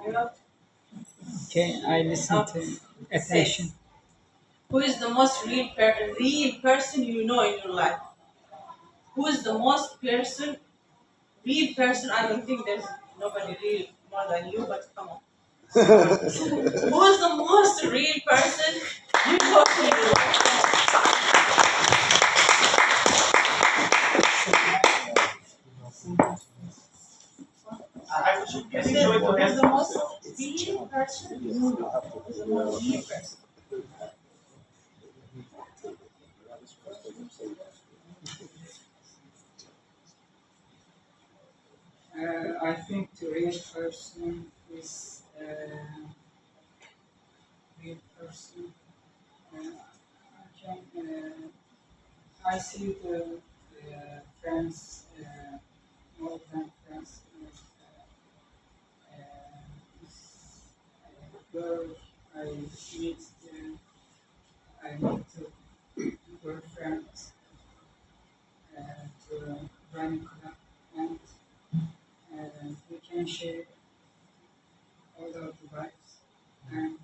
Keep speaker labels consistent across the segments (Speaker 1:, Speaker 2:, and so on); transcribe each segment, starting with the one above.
Speaker 1: Okay, I listen to attention.
Speaker 2: Who is the most real person you know in your life? Who is the most real person? I don't think there's nobody real more than you, but come on. Who is the most real person you know in your life? Who's the most real person? Who's the most real person?
Speaker 1: I think the real person is real person. I see the friends, more than friends. Girl, I meet the girlfriend to run club, and we can share all of the vibes. And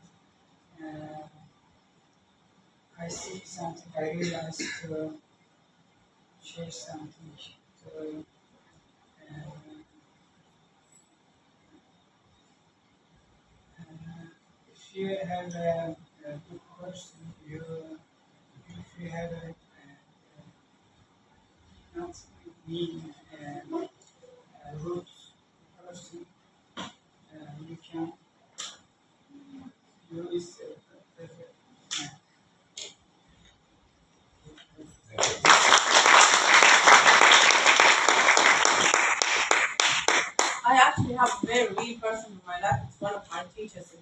Speaker 1: I see something, I realize to share something, to if you have a good person, if you have a not mean rude person, you can use
Speaker 2: I actually have a very real person in my life. It's one of my teachers in